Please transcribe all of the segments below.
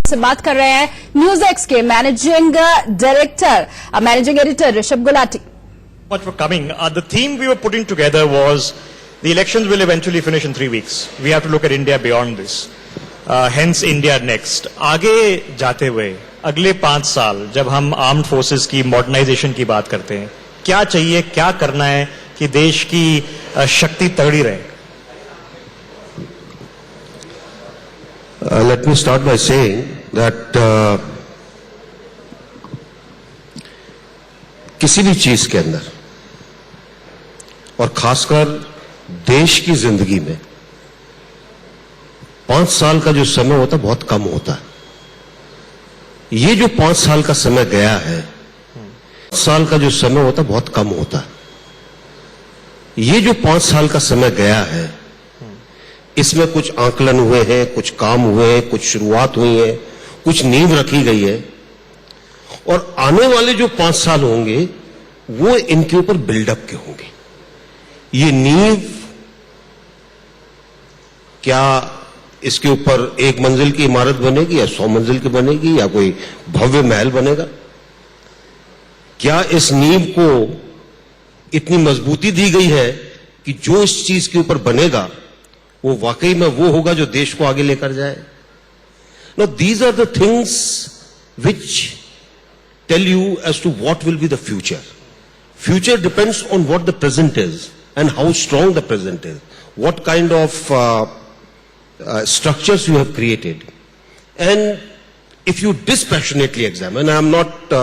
से बात कर रहे हैं न्यूज एक्स के managing editor Rishabh Gulati. Much for coming. The theme we were putting together was the elections will eventually finish in 3 weeks. We have to look at India beyond this. Hence India next. आगे जाते हुए अगले 5 साल जब हम armed forces की modernisation की बात करते हैं, क्या चाहिए, क्या करना है कि देश की शक्ति तगड़ी रहे? Let me start by saying that किसी भी चीज के अंदर और खासकर देश की जिंदगी में 5 साल का जो समय होता है बहुत कम होता है। ये जो 5 साल का समय गया है, 5 साल का जो समय होता है बहुत कम होता है। ये जो 5 साल का समय गया है, इसमें कुछ आकलन हुए हैं, कुछ काम हुए हैं, कुछ शुरुआत हुई है, कुछ नींव रखी गई है और आने वाले जो 5 साल होंगे वो इनके ऊपर बिल्डअप के होंगे। ये नींव क्या इसके ऊपर 1 मंजिल की इमारत बनेगी या 100 मंजिल की बनेगी या कोई भव्य महल बनेगा? क्या इस नींव को इतनी मजबूती दी गई है कि जो इस चीज के ऊपर बनेगा वो वाकई में वो होगा जो देश को आगे लेकर जाए? Now these are the things which tell you as to what will be the future. Future depends on what the present is and how strong the present is. What kind of structures you have created. And if you dispassionately examine, I am not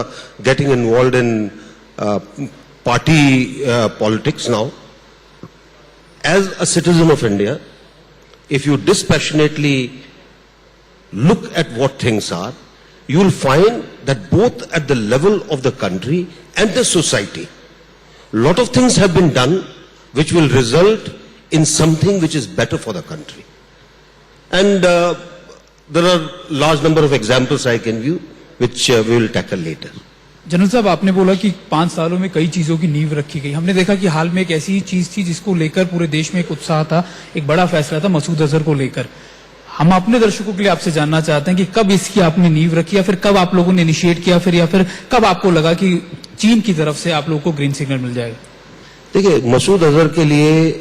getting involved in party politics now. As a citizen of India, if you dispassionately look at what things are, you will find that both at the level of the country and the society, lot of things have been done which will result in something which is better for the country. And there are large number of examples I can view which we will tackle later. General साहब, आपने बोला कि 5 सालों में कई चीजों की नींव रखी गई। हमने देखा कि हाल में एक ऐसी चीज थी जिसको लेकर पूरे देश में एक उत्साह था, एक बड़ा फैसला था मसूद अजहर को लेकर। हम अपने दर्शकों के लिए आपसे जानना चाहते हैं कि कब इसकी आपने नींव रखी या फिर कब आप लोगों ने इनिशिएट किया, फिर या फिर कब आपको लगा कि चीन की तरफ से आप लोगों को ग्रीन सिग्नल मिल जाएगा? देखिए, मसूद अजहर के लिए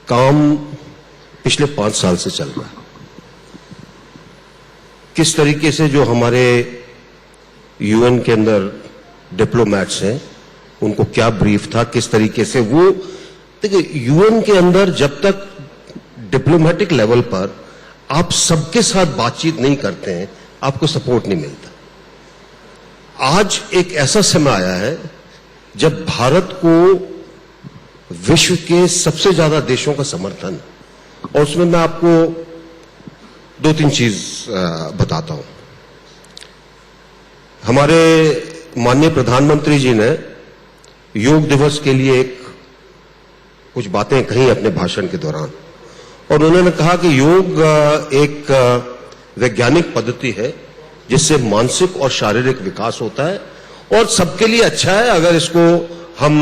काम पिछले 5 साल से चल रहा है। किस तरीके से जो हमारे यूएन के अंदर डिप्लोमैट्स हैं उनको क्या ब्रीफ था, किस तरीके से वो, देखिए यूएन के अंदर जब तक डिप्लोमेटिक लेवल पर आप सबके साथ बातचीत नहीं करते हैं आपको सपोर्ट नहीं मिलता। आज एक ऐसा समय आया है जब भारत को विश्व के सबसे ज्यादा देशों का समर्थन, और उसमें मैं आपको 2-3 चीज बताता हूं। हमारे माननीय प्रधानमंत्री जी ने योग दिवस के लिए कुछ बातें कही अपने भाषण के दौरान, और उन्होंने कहा कि योग एक वैज्ञानिक पद्धति है जिससे मानसिक और शारीरिक विकास होता है और सबके लिए अच्छा है अगर इसको हम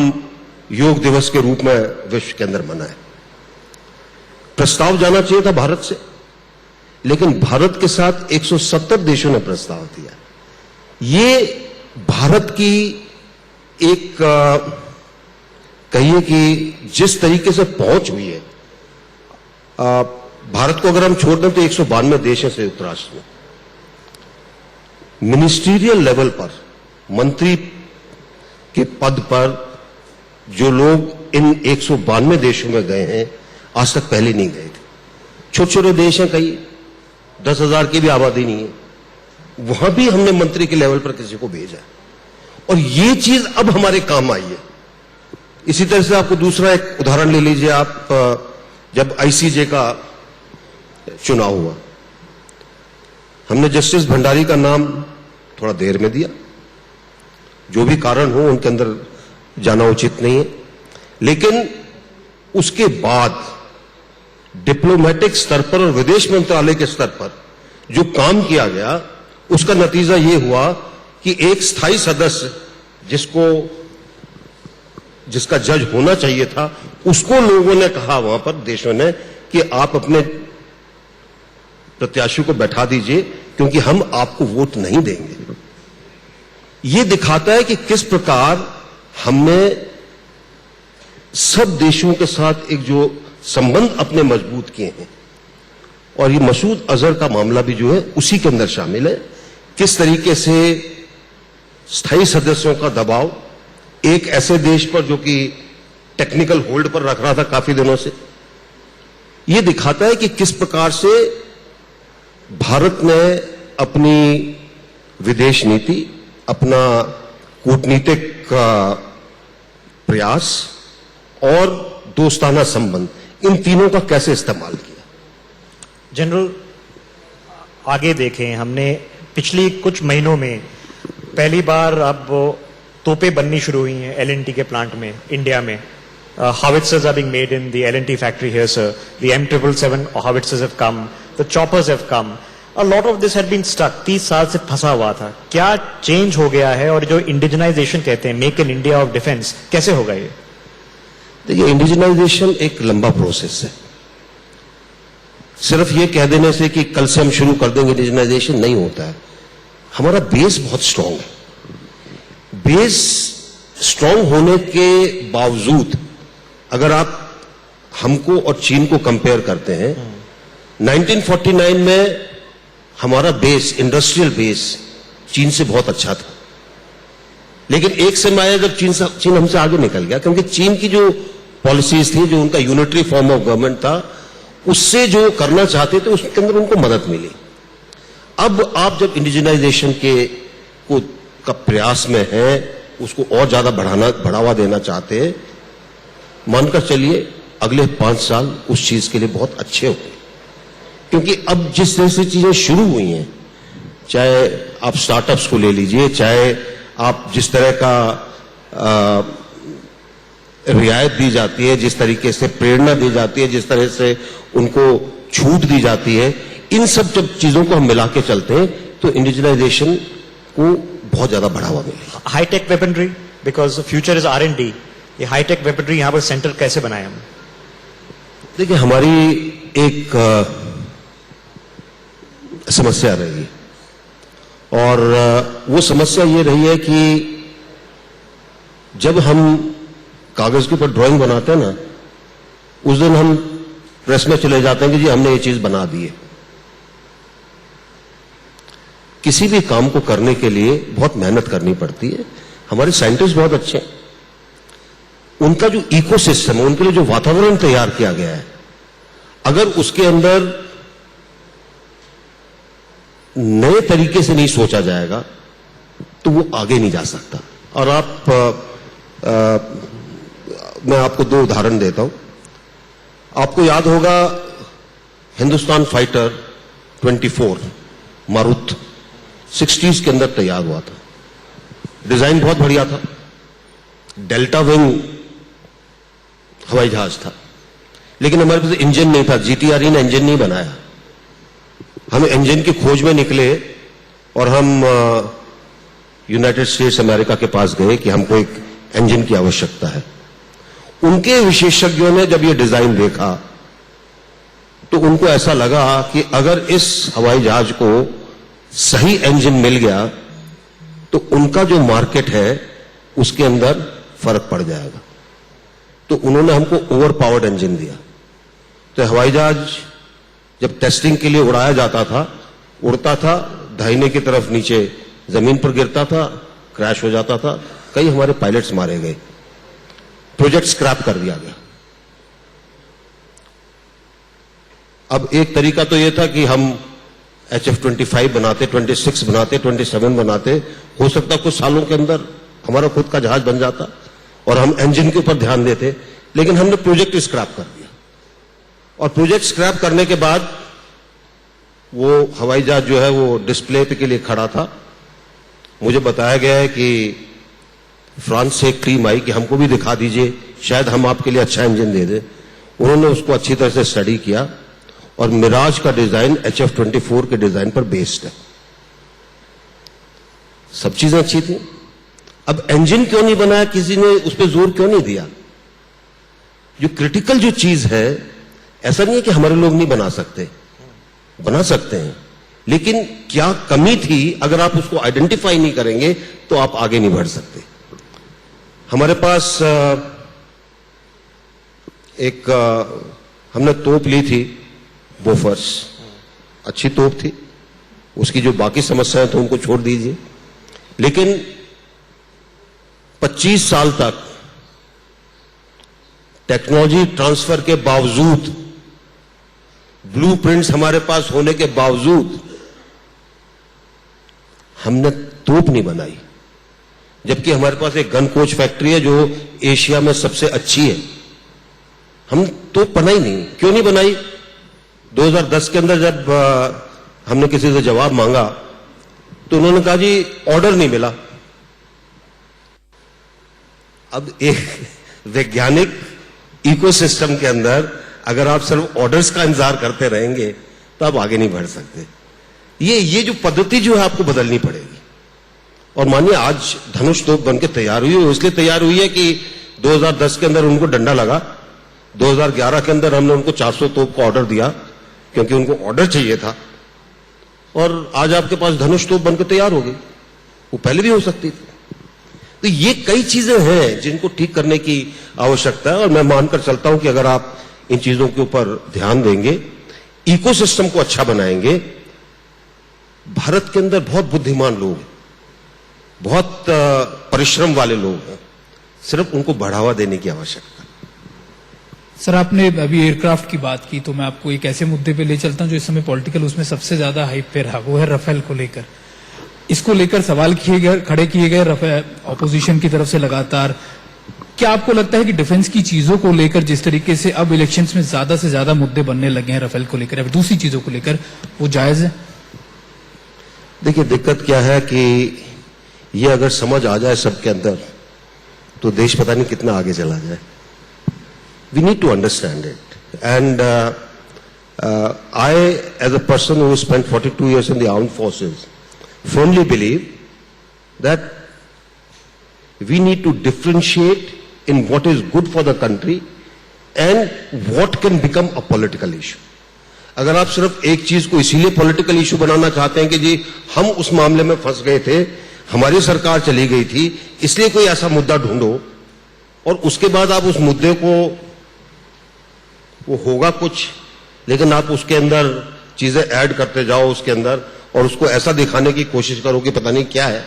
योग दिवस के रूप में विश्व के अंदर मनाएं। प्रस्ताव जाना चाहिए था भारत से, लेकिन भारत के साथ 170 देशों ने प्रस्ताव दिया। ये भारत की एक कहिए कि जिस तरीके से पहुंच हुई है, भारत को अगर हम छोड़ दें तो 192 देश है संयुक्त राष्ट्र में। मिनिस्ट्रियल लेवल पर मंत्री के पद पर जो लोग इन 192 देशों में गए हैं आज तक पहले नहीं गए थे। छोटे छोटे देश हैं, कई 10,000 की भी आबादी नहीं है, वहां भी हमने मंत्री के लेवल पर किसी को भेजा और ये चीज अब हमारे काम आई है। इसी तरह से आपको दूसरा एक उदाहरण ले लीजिए। आप जब आईसीजे का चुनाव हुआ, हमने जस्टिस भंडारी का नाम थोड़ा देर में दिया, जो भी कारण हो उनके अंदर जाना उचित नहीं है, लेकिन उसके बाद डिप्लोमेटिक स्तर पर और विदेश मंत्रालय के स्तर पर जो काम किया गया उसका नतीजा यह हुआ कि एक स्थायी सदस्य जिसका जज होना चाहिए था उसको लोगों ने कहा वहां पर, देशों ने, कि आप अपने प्रत्याशी को बैठा दीजिए क्योंकि हम आपको वोट नहीं देंगे। ये दिखाता है कि किस प्रकार हमने सब देशों के साथ एक जो संबंध अपने मजबूत किए हैं, और ये मसूद अजहर का मामला भी जो है उसी के अंदर शामिल है। किस तरीके से स्थायी सदस्यों का दबाव एक ऐसे देश पर जो कि टेक्निकल होल्ड पर रख रहा था काफी दिनों से, यह दिखाता है कि किस प्रकार से भारत ने अपनी विदेश नीति, अपना कूटनीतिक प्रयास और दोस्ताना संबंध, इन तीनों का कैसे इस्तेमाल किया। जनरल, आगे देखें, हमने पिछली कुछ महीनों में पहली बार अब तोपें बननी शुरू हुई हैं L&T के प्लांट में इंडिया में। Howitzers are being made in the L&T factory here, sir. The M777 howitzers have come. The choppers have come. A lot of this had been stuck. 30 साल से फंसा हुआ था। क्या चेंज हो गया है, और जो इंडिजनाइजेशन कहते हैं, make in India of defence, कैसे होगा ये? देखिए, इंडिजनाइजेशन एक लंबा प्रोसेस है। सिर्फ ये कह देने से कि कल से हम शुरू कर देंगे इंडिजनाइजेशन नहीं होता है। हमारा बेस बहुत स्ट्रांग है। बेस स्ट्रांग होने के बावजूद अगर आप हमको और चीन को कंपेयर करते हैं, 1949 में हमारा बेस, इंडस्ट्रियल बेस, चीन से बहुत अच्छा था। लेकिन एक समय आया जब चीन हमसे आगे निकल गया, क्योंकि चीन की जो पॉलिसीज थी, जो उनका यूनिटरी फॉर्म ऑफ गवर्नमेंट था, उससे जो करना चाहते थे उसके अंदर उनको मदद मिली। अब आप जब इंडिजिनाइजेशन का प्रयास में हैं, उसको और ज्यादा बढ़ावा देना चाहते हैं, मानकर चलिए अगले 5 साल उस चीज के लिए बहुत अच्छे होंगे। क्योंकि अब जिस तरह से चीजें शुरू हुई हैं, चाहे आप स्टार्टअप्स को ले लीजिए, चाहे आप जिस तरह का रियायत दी जाती है, जिस तरीके से प्रेरणा दी जाती है, जिस तरह से उनको छूट दी जाती है, इन सब जब चीजों को हम मिला के चलते हैं तो इंडिजिनाइजेशन को बहुत ज्यादा बढ़ावा मिलेगा। High tech weaponry, because future is R&D, ये हाईटेक वेपनरी यहां पर सेंटर कैसे बनाए हम? देखिए, हमारी एक समस्या रही है, और वो समस्या ये रही है कि जब हम कागज के ऊपर ड्राइंग बनाते हैं ना, उस दिन हम प्रेस में चले जाते हैं कि जी हमने ये चीज बना दी है। किसी भी काम को करने के लिए बहुत मेहनत करनी पड़ती है। हमारे साइंटिस्ट बहुत अच्छे हैं, उनका जो इकोसिस्टम है, उनके लिए जो वातावरण तैयार किया गया है, अगर उसके अंदर नए तरीके से नहीं सोचा जाएगा तो वो आगे नहीं जा सकता। और मैं आपको 2 उदाहरण देता हूं। आपको याद होगा हिंदुस्तान फाइटर 24 मारुत 60s के अंदर तैयार हुआ था। डिजाइन बहुत बढ़िया था, डेल्टा विंग हवाई जहाज था, लेकिन हमारे पास इंजन नहीं था। GTRE ने इंजन नहीं बनाया। हम इंजन की खोज में निकले और हम यूनाइटेड स्टेट्स अमेरिका के पास गए कि हमको एक इंजन की आवश्यकता है। उनके विशेषज्ञों ने जब ये डिजाइन देखा तो उनको ऐसा लगा कि अगर इस हवाई जहाज को सही इंजन मिल गया तो उनका जो मार्केट है उसके अंदर फर्क पड़ जाएगा। तो उन्होंने हमको ओवर पावर्ड इंजन दिया। तो हवाई जहाज जब टेस्टिंग के लिए उड़ाया जाता था, उड़ता था, दाहिने की तरफ नीचे जमीन पर गिरता था, क्रैश हो जाता था, कई हमारे पायलट्स मारे गए, प्रोजेक्ट स्क्रैप कर दिया गया। अब एक तरीका तो यह था कि हम HF-25 बनाते, 26 बनाते, 27 बनाते, हो सकता कुछ सालों के अंदर हमारा खुद का जहाज बन जाता और हम इंजन के ऊपर ध्यान देते, लेकिन हमने प्रोजेक्ट स्क्रैप कर दिया। और प्रोजेक्ट स्क्रैप करने के बाद वो हवाई जहाज जो है वो डिस्प्ले के लिए खड़ा था। मुझे बताया गया है कि फ्रांस से एक टीम आई कि हमको भी दिखा दीजिए, शायद हम आपके लिए अच्छा इंजन दे दें। उन्होंने उसको अच्छी तरह से स्टडी किया और मिराज का डिजाइन HF-24 के डिजाइन पर बेस्ड है। सब चीजें अच्छी थी। अब इंजन क्यों नहीं बनाया, किसी ने उस पर जोर क्यों नहीं दिया? जो क्रिटिकल जो चीज है, ऐसा नहीं है कि हमारे लोग नहीं बना सकते, बना सकते हैं, लेकिन क्या कमी थी, अगर आप उसको आइडेंटिफाई नहीं करेंगे तो आप आगे नहीं बढ़ सकते। हमारे पास हमने तोप ली थी बोफर्स, अच्छी तोप थी, उसकी जो बाकी समस्याएं तो उनको छोड़ दीजिए, लेकिन 25 साल तक टेक्नोलॉजी ट्रांसफर के बावजूद, ब्लूप्रिंट्स हमारे पास होने के बावजूद हमने तोप नहीं बनाई, जबकि हमारे पास एक गन कोच फैक्ट्री है जो एशिया में सबसे अच्छी है। हम तोप बनाई नहीं। क्यों नहीं बनाई? 2010 के अंदर जब हमने किसी से जवाब मांगा तो उन्होंने कहा जी ऑर्डर नहीं मिला। अब एक वैज्ञानिक इकोसिस्टम के अंदर अगर आप सिर्फ ऑर्डर्स का इंतजार करते रहेंगे तो आप आगे नहीं बढ़ सकते। ये जो पद्धति जो है आपको बदलनी पड़ेगी। और मानिए आज धनुष तोप बनके तैयार हुई है, इसलिए तैयार हुई है कि 2010 के अंदर उनको डंडा लगा, 2011 के अंदर हमने उनको 400 तोप का ऑर्डर दिया क्योंकि उनको ऑर्डर चाहिए था, और आज आपके पास धनुष तोप बनकर तैयार हो गई। वो पहले भी हो सकती थी। तो ये कई चीजें हैं जिनको ठीक करने की आवश्यकता है, और मैं मानकर चलता हूं कि अगर आप इन चीजों के ऊपर ध्यान देंगे, इकोसिस्टम को अच्छा बनाएंगे। भारत के अंदर बहुत बुद्धिमान लोग हैं, बहुत परिश्रम वाले लोग हैं, सिर्फ उनको बढ़ावा देने की आवश्यकता है। सर, आपने अभी एयरक्राफ्ट की बात की, तो मैं आपको एक ऐसे मुद्दे पे ले चलता हूं जो इस समय पॉलिटिकल उसमें सबसे ज्यादा हाइप पे रहा, वो है राफेल को लेकर। इसको लेकर सवाल खड़े किए गए ऑपोजिशन की तरफ से लगातार। क्या आपको लगता है कि डिफेंस की चीजों को लेकर जिस तरीके से अब इलेक्शंस में ज्यादा से ज्यादा मुद्दे बनने लगे हैं राफेल को लेकर या दूसरी चीजों को लेकर, वो जायज है? देखिए, दिक्कत क्या है कि ये अगर समझ आ जाए सबके अंदर तो देश पता नहीं कितना आगे चला जाए। We need to understand it, and I as a person who spent 42 years in the armed forces firmly believe that we need to differentiate in what is good for the country and what can become a political issue. अगर आप सिर्फ एक चीज को इसीलिए political issue बनाना चाहते हैं कि जी हम उस मामले में फंस गए थे, हमारी सरकार चली गई थी, इसलिए कोई ऐसा मुद्दा ढूंढो, और उसके बाद आप उस मुद्दे को, वो होगा कुछ, लेकिन आप उसके अंदर चीजें ऐड करते जाओ उसके अंदर, और उसको ऐसा दिखाने की कोशिश करो कि पता नहीं क्या है,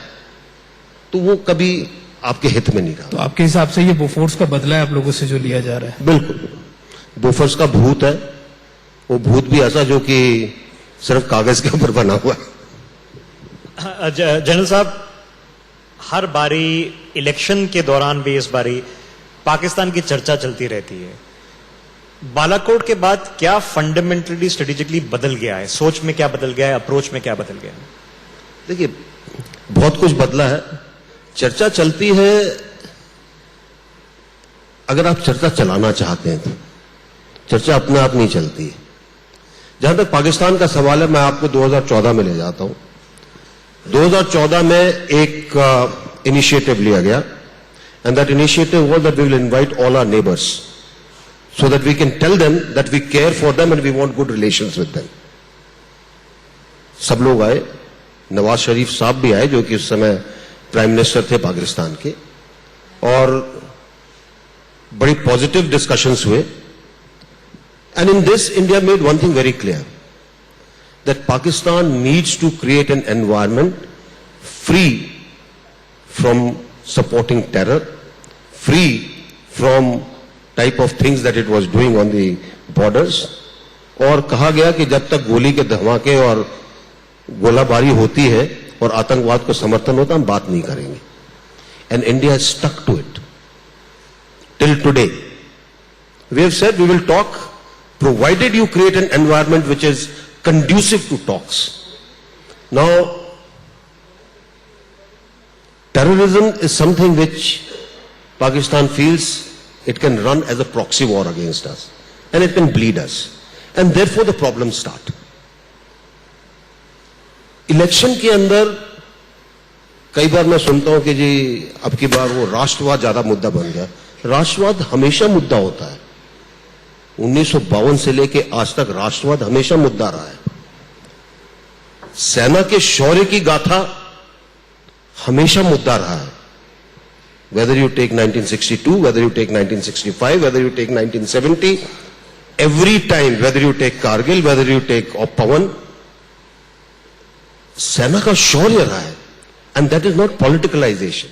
तो वो कभी आपके हित में नहीं रहा। तो आपके हिसाब से ये बोफोर्स का बदला है आप लोगों से जो लिया जा रहा है? बिल्कुल, बोफोर्स का भूत है, वो भूत भी ऐसा जो कि सिर्फ कागज के ऊपर बना हुआ है। जनरल साहब, हर बारी इलेक्शन के दौरान भी इस बारी पाकिस्तान की चर्चा चलती रहती है। बालाकोट के बाद क्या फंडामेंटली स्ट्रेटेजिकली बदल गया है? सोच में क्या बदल गया है? अप्रोच में क्या बदल गया है? देखिए, बहुत कुछ बदला है। चर्चा चलती है, अगर आप चर्चा चलाना चाहते हैं तो चर्चा अपने आप नहीं चलती है। जहां तक पाकिस्तान का सवाल है, मैं आपको 2014 में ले जाता हूं। 2014 में एक इनिशिएटिव लिया गया, and that initiative was that we will invite all our neighbours so that we can tell them that we care for them and we want good relations with them. सब लोग आए, नवाज शरीफ साहब भी आए जो कि उस समय प्राइम मिनिस्टर थे पाकिस्तान के, और बड़ी पॉजिटिव डिस्कशंस हुए। And in this India made one thing very clear, that Pakistan needs to create an environment free from supporting terror, free from type of things that it was doing on the borders. और कहा गया कि जब तक गोली के धमाके और गोलाबारी होती है और आतंकवाद को समर्थन होता, हम बात नहीं करेंगे। And India stuck to it till today. We have said we will talk provided you create an environment which is conducive to talks. Now terrorism is something which Pakistan feels it can run as a proxy war against us, and it can bleed us, and therefore the problems start. Election के अंदर कई बार मैं सुनता हूं कि जी अब की बार वो राष्ट्रवाद ज्यादा मुद्दा बन गया। राष्ट्रवाद हमेशा मुद्दा होता है, 1952 से लेके आज तक राष्ट्रवाद हमेशा मुद्दा रहा है। सेना के शौर्य की गाथा हमेशा मुद्दा रहा है. Whether you take 1962, whether you take 1965, whether you take 1970, every time, whether you take Kargil, whether you take Pawan, सेना का शौर्य रहा है. And that is not politicalization.